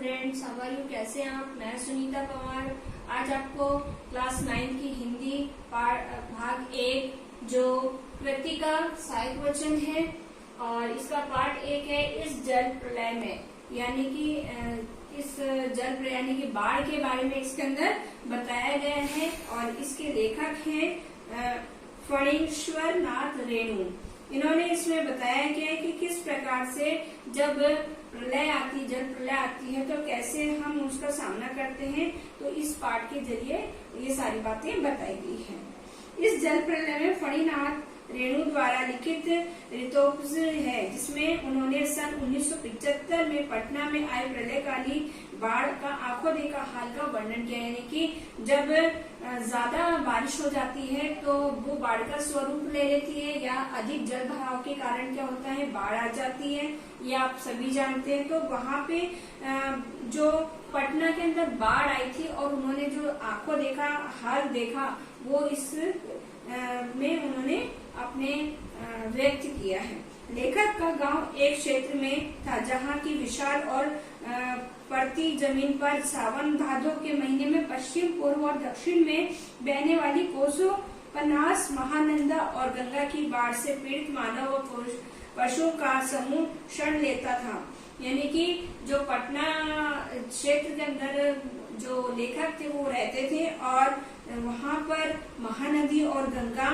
Students, how are you? कैसे हैं आप? मैं सुनीता पवार आज आपको क्लास 9 की हिंदी भाग 1 जो कृतिका सहायक वचन है और इसका पार्ट 1 है इस जल प्रलय में, यानी कि इस जल प्रलय यानी कि बाढ़ के बारे में इसके अंदर बताया गया है और इसके लेखक हैं फणीश्वर नाथ रेणु। इन्होंने इसमें बताया गया है कि किस प्रकार से जब जल प्रलय आती है तो कैसे हम उसका सामना करते हैं। तो इस पाठ के जरिए ये सारी बातें बताई गई हैं। इस जल प्रलय में फणीनाथ रेणु द्वारा लिखित रितोपज है, जिसमें उन्होंने सन 1975 में पटना में आए प्रलयकाली बाढ़ का आंखों देखा हाल का वर्णन किया। यानी कि जब ज्यादा बारिश हो जाती है तो वो बाढ़ का स्वरूप ले लेती है या अधिक जल भराव के कारण क्या होता है, बाढ़ आ जाती है, ये आप सभी जानते हैं। तो वहाँ पे जो पटना के अंदर बाढ़ आई थी और उन्होंने जो आंखों देखा हाल देखा वो इस में उन्होंने अपने व्यक्त किया है। लेखक का गांव एक क्षेत्र में था जहां की विशाल और पड़ती जमीन पर सावन भादों के महीने में पश्चिम पूर्व और दक्षिण में बहने वाली कोसों पनास महानंदा और गंगा की बाढ़ से पीड़ित मानव और पशुओं का समूह क्षण लेता था। यानी कि जो पटना क्षेत्र के अंदर जो लेखक थे वो रहते थे और वहाँ पर महानदी और गंगा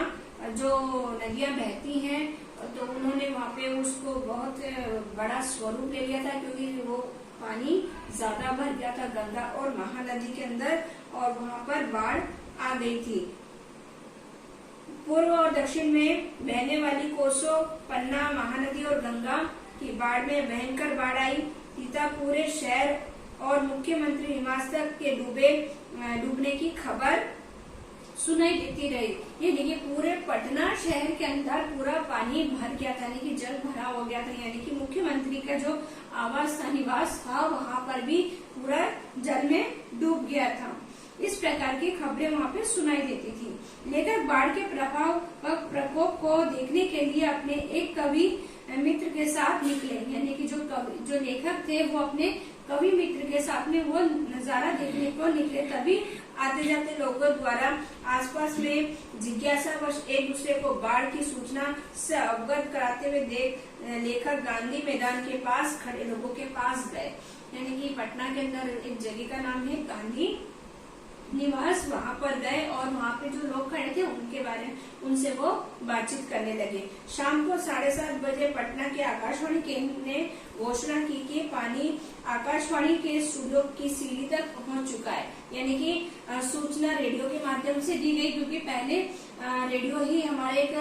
जो नदियां बहती हैं, तो उन्होंने वहाँ पे उसको बहुत बड़ा स्वरूप ले लिया था क्योंकि वो पानी ज्यादा भर गया था गंगा और महानदी के अंदर और वहाँ पर बाढ़ आ गई थी। पूर्व और दक्षिण में बहने वाली कोसों पन्ना महानदी और गंगा की बाढ़ में भयंकर बाढ़ आई तथा पूरे शहर और मुख्यमंत्री निवास तक के डूबने की खबर सुनाई देती रही। ये देखिए पूरे पटना शहर के अंदर पूरा पानी भर गया था, यानी कि जल भरा हो गया था, यानी कि मुख्यमंत्री का जो आवास था निवास था वहाँ पर भी पूरा जल में डूब गया था। इस प्रकार की खबरें वहाँ पे सुनाई देती थी। लेखक बाढ़ के प्रकोप को देखने के लिए अपने एक कवि मित्र के साथ निकले, यानी कि जो लेखक थे वो अपने कवि मित्र के साथ में वो नजारा देखने को निकले। तभी आते जाते लोगों द्वारा आसपास में जिज्ञासावश एक दूसरे को बाढ़ की सूचना से अवगत कराते हुए देख लेखक गांधी मैदान के पास खड़े लोगों के पास गए। यानी कि पटना के अंदर एक जगह का नाम है गांधी निवास, वहाँ पर गए और वहाँ पे जो लोग खड़े थे उनके बारे में उनसे वो बातचीत करने लगे। शाम को 7:30 बजे पटना के आकाशवाणी केंद्र ने घोषणा की कि पानी आकाशवाणी के स्टूडियो की सीढ़ी तक पहुँच चुका है। यानी कि सूचना रेडियो के माध्यम से दी गई, क्योंकि पहले रेडियो ही हमारे एक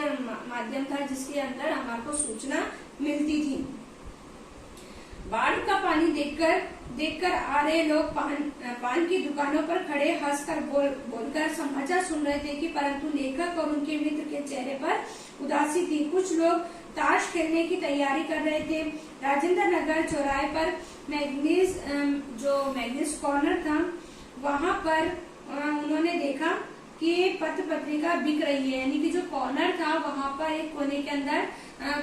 माध्यम था जिसके अंदर हमारे को सूचना मिलती थी। बाढ़ का पानी देखकर आ रहे लोग पान की दुकानों पर खड़े हंसकर बोलकर समाचार सुन रहे थे कि परंतु लेखक और उनके मित्र के चेहरे पर उदासी थी। कुछ लोग ताश खेलने की तैयारी कर रहे थे। राजेंद्र नगर चौराहे पर मैग्नीज कॉर्नर था, वहां पर उन्होंने देखा कि पत्र पत्रिका बिक रही है। यानी कि जो कॉर्नर था वहाँ पर एक कोने के अंदर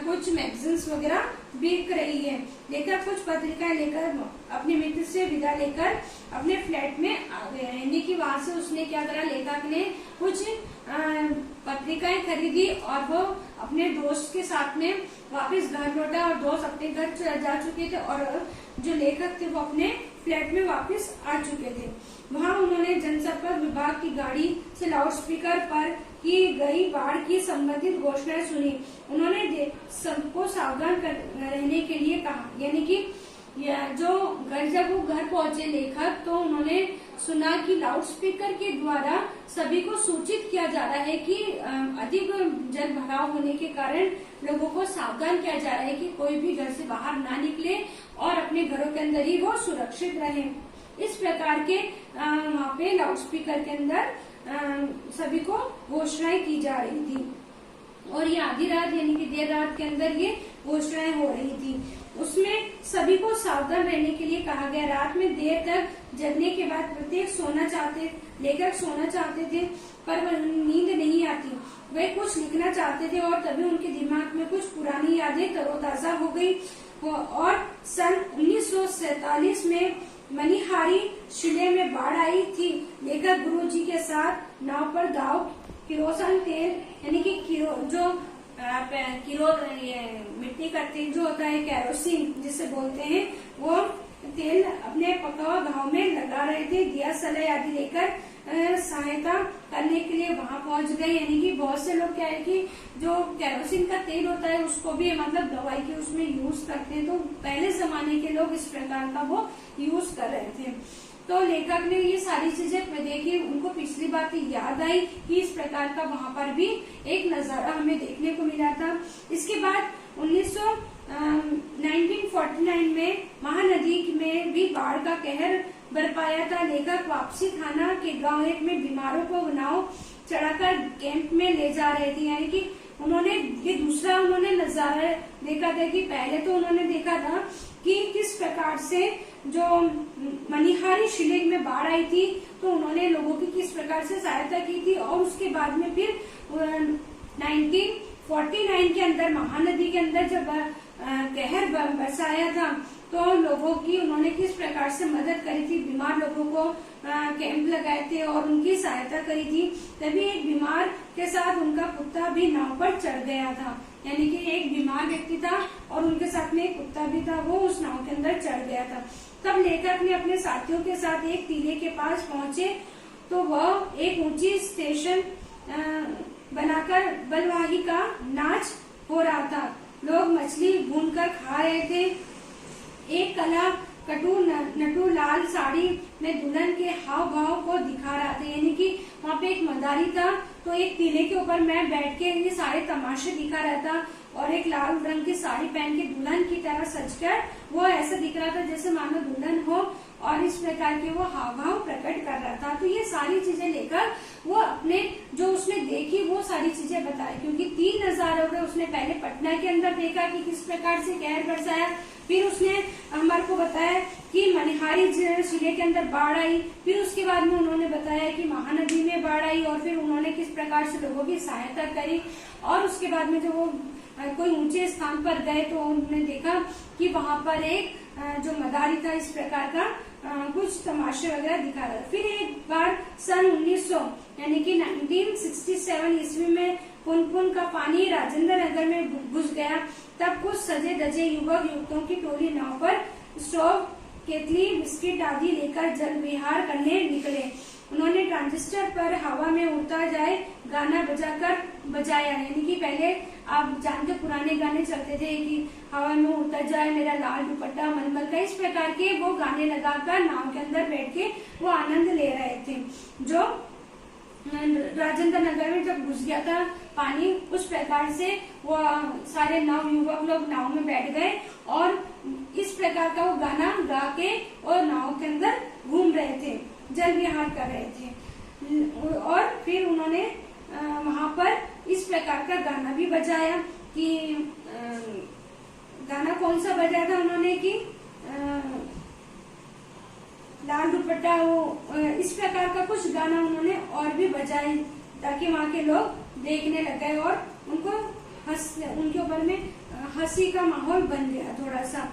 कुछ मैगजीन्स वगैरह बिक रही है। लेकर कुछ पत्रिकाएं लेकर अपने मित्र से विदा लेकर अपने फ्लैट में आ गया। यानी कि वहां से उसने क्या करा, लेखक ने कुछ पत्रिकाएं खरीदी और वो अपने दोस्त के साथ में वापस घर लौटा और दोस्त अपने घर जा चुके थे और जो लेखक थे वो अपने फ्लैट में वापस आ चुके थे। वहाँ उन्होंने जनसंपर्क विभाग की गाड़ी से लाउडस्पीकर पर की गई बाढ़ की संबंधित घोषणाएं सुनी। उन्होंने सबको सावधान रहने के लिए कहा। यानी कि जब वो घर पहुंचे लेखक, तो उन्होंने सुना कि लाउडस्पीकर के द्वारा सभी को सूचित किया जा रहा है कि अधिक जल भराव होने के कारण लोगों को सावधान किया जा रहा है कि कोई भी घर से बाहर ना निकले और अपने घरों के अंदर ही वो सुरक्षित रहे। इस प्रकार के वहाँ पे लाउडस्पीकर के अंदर सभी को घोषणाएं की जा रही थी और ये आधी रात यानी कि देर रात के अंदर ये घोषणाएं हो रही थी। उसमें सभी को सावधान रहने के लिए कहा गया। रात में देर तक जगने के बाद लेखक सोना चाहते थे पर वह नींद नहीं आती। वे कुछ लिखना चाहते थे और तभी उनके दिमाग में कुछ पुरानी यादें तरोताजा और सन 1947 में मनिहारी जिले में बाढ़ आई थी। लेखक गुरुजी के साथ नाव पर दाव किरोसिन तेल यानी कि मिट्टी का तेल जो होता है केरोसिन जिसे बोलते हैं, वो तेल अपने पका घाव में लगा रहे थे। दिया सलाई आदि लेकर सहायता करने के लिए वहां पहुंच गए। यानी कि बहुत से लोग क्या है कि जो केरोसिन का तेल होता है उसको भी मतलब दवाई के उसमें यूज करते हैं, तो पहले जमाने के लोग इस प्रकार का वो यूज कर रहे थे। तो लेखक ने ये सारी चीजें देखी, उनको पिछली बात याद आई कि इस प्रकार का वहां पर भी एक नजारा हमें देखने को मिला था। इसके बाद 1949 में महानदी में भी बाढ़ का कहर बरपाया था। लेखक वापसी थाना के गांव एक में बीमारों को नाव चढ़ाकर कैंप में ले जा रहे थे। यानी कि उन्होंने ये दूसरा नजारा देखा था कि पहले तो उन्होंने देखा था कि किस प्रकार से जो मनिहारी शिलेग में बाढ़ आई थी तो उन्होंने लोगों की किस प्रकार से सहायता की थी, और उसके बाद में फिर 1949 के अंदर महानदी के अंदर जब कहर बरसाया था तो लोगों की उन्होंने किस प्रकार से मदद करी थी। बीमार लोगों को कैंप लगाए थे और उनकी सहायता करी थी। तभी एक बीमार के साथ उनका कुत्ता भी नाव पर चढ़ गया था। यानी कि एक बीमार व्यक्ति था और उनके साथ में एक कुत्ता भी था, वो उस नाव के अंदर चढ़ गया था। तब लेखक ने अपने साथियों के साथ एक टीले के पास पहुंचे तो वह एक ऊंची स्टेशन बनाकर बलवाही का नाच हो रहा था। लोग मछली भूनकर खा रहे थे। एक कला नटू लाल साड़ी में दुल्हन के हाव भाव को दिखा रहा था। यानी कि वहाँ पे एक मदारी था तो एक टीले के ऊपर मैं बैठ के ये सारे तमाशे दिखा रहा था और एक लाल रंग की साड़ी पहन के दुल्हन की तरह सजकर वो ऐसा दिख रहा था जैसे मानो दुल्हन हो, और इस प्रकार के वो हाव भाव प्रकट कर रहा था। तो ये सारी चीजें लेकर वो अपने जो उसने देखी वो सारी चीजें बताई, क्योंकि 3 नजारों में उसने पहले पटना के अंदर देखा कि किस प्रकार से कहर बरसाया, फिर उसने हमारे को बताया कि मनिहारी जिले के अंदर बाढ़ आई, फिर उसके बाद में उन्होंने बताया कि महानदी में बाढ़ आई और फिर उन्होंने किस प्रकार से लोगों की सहायता करी, और उसके बाद में जब वो कोई ऊंचे स्थान पर गए तो उन्होंने देखा कि वहां पर एक जो मदारी था इस प्रकार का कुछ तमाशे वगैरह दिखा रहा था। फिर एक बार सन 1900 यानी कि 1967 ईस्वी में पुनपुन का पानी राजेंद्र नगर में घुस गया। तब कुछ सजे धजे युवक युवकों की टोली नाव पर स्टोव, केतली, बिस्किट आदि लेकर जल विहार करने निकले। उन्होंने ट्रांजिस्टर पर हवा में उड़ता जाए गाना बजाया। यानी कि पहले आप जानते पुराने गाने चलते थे कि हवा में उड़ता जाए मेरा लाल दुपट्टा मलमल का, इस प्रकार के वो गाने लगाकर नाव के अंदर बैठ के वो आनंद ले रहे थे। जो राजेंद्र नगर में जब घुस गया था पानी, उस प्रकार से वो सारे नव युवक लोग नाव में बैठ गए और इस प्रकार का वो गाना गा के और नाव के अंदर घूम रहे थे, जल विहार कर रहे थे। और फिर उन्होंने वहां पर इस प्रकार का गाना भी बजाया कि गाना कौन सा बजाया था उन्होंने कि लाल दुपट्टा, वो इस प्रकार का कुछ गाना उन्होंने और भी बजाए ताकि वहां के लोग देखने लग गए और उनको उनके ऊपर में हंसी का माहौल बन गया थोड़ा सा।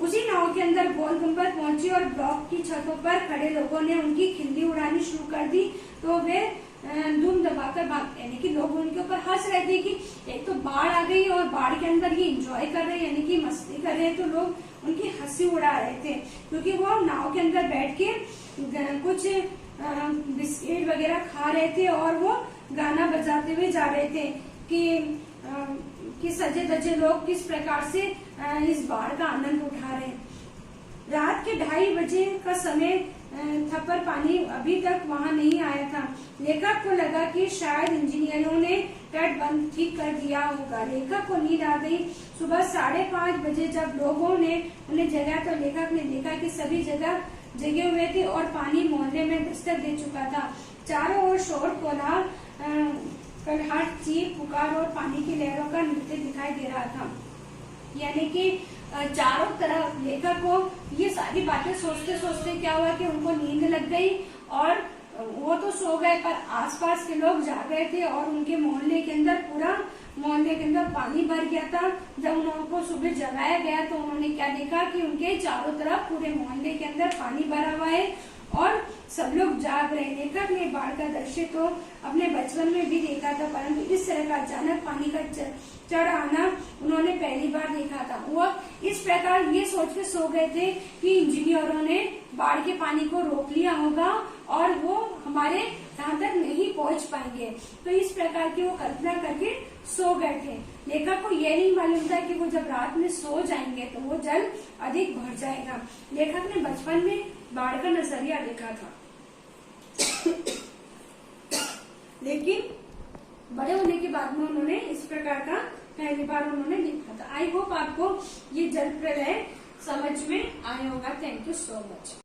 उसी नाव के अंदर गोल गुंबद पहुंची और ब्लॉक की छतों पर खड़े लोगों ने उनकी खिल्ली उड़ानी शुरू कर दी तो वे धूम दबाकर भाग, यानी कि लोग उनके ऊपर हंस रहे थे कि एक तो बाढ़ आ गई और बाढ़ के अंदर ही एंजॉय कर रहे, यानी कि मस्ती कर रहे हैं, तो लोग उनकी हंसी उड़ा रहे थे क्योंकि वो नाव के अंदर बैठ के कुछ बिस्किट वगैरह खा रहे थे और वो गाना बजाते हुए जा रहे थे कि सजे धजे लोग किस प्रकार से इस बाढ़ का आनंद उठा रहे हैं। रात के 2:30 बजे का समय था पर पानी अभी तक वहां नहीं आया था। लेखक को लगा कि शायद इंजीनियरों ने तटबंध ठीक कर दिया होगा। लेखक को नींद आ गई। सुबह 5:30 बजे जब लोगों ने उन्हें जगाया तो लेखक ने देखा कि सभी जगह जगे हुए थे और पानी मोहल्ले में दस्तक दे चुका था। चारों ओर शोर कोलाहल, कड़ाहट, चीख पुकार और पानी की लहरों का नृत्य दिखाई दे रहा था। यानी कि चारों तरफ लेखक को ये सारी बातें सोचते सोचते क्या हुआ कि उनको नींद लग गई और वो तो सो गए पर आसपास के लोग जाग गए थे और उनके मोहल्ले के अंदर पूरा मोहल्ले के अंदर पानी भर गया था। जब उनको सुबह जगाया गया तो उन्होंने क्या देखा कि उनके चारों तरफ पूरे मोहल्ले के अंदर पानी भरा हुआ है और सब लोग जाग रहे हैं। लेखक ने बाढ़ का दृश्य तो अपने बचपन में भी देखा था, परंतु इस तरह का अचानक पानी का चढ़ आना उन्होंने पहली बार देखा था। वो इस प्रकार ये सोच के सो गए थे कि इंजीनियरों ने बाढ़ के पानी को रोक लिया होगा और वो हमारे यहाँ तक नहीं पहुँच पाएंगे। तो इस प्रकार की वो कल्पना करके सो गए थे। लेखक को ये नहीं मालूम था कि वो जब रात में सो जाएंगे तो वो जल अधिक भर जाएगा। लेखक ने बचपन में बाढ़ का नजरिया देखा था लेकिन बड़े होने के बाद में उन्होंने इस प्रकार का पहली बार उन्होंने देखा था। आई होप आपको ये जल प्रलय समझ में आया होगा। Thank you so much.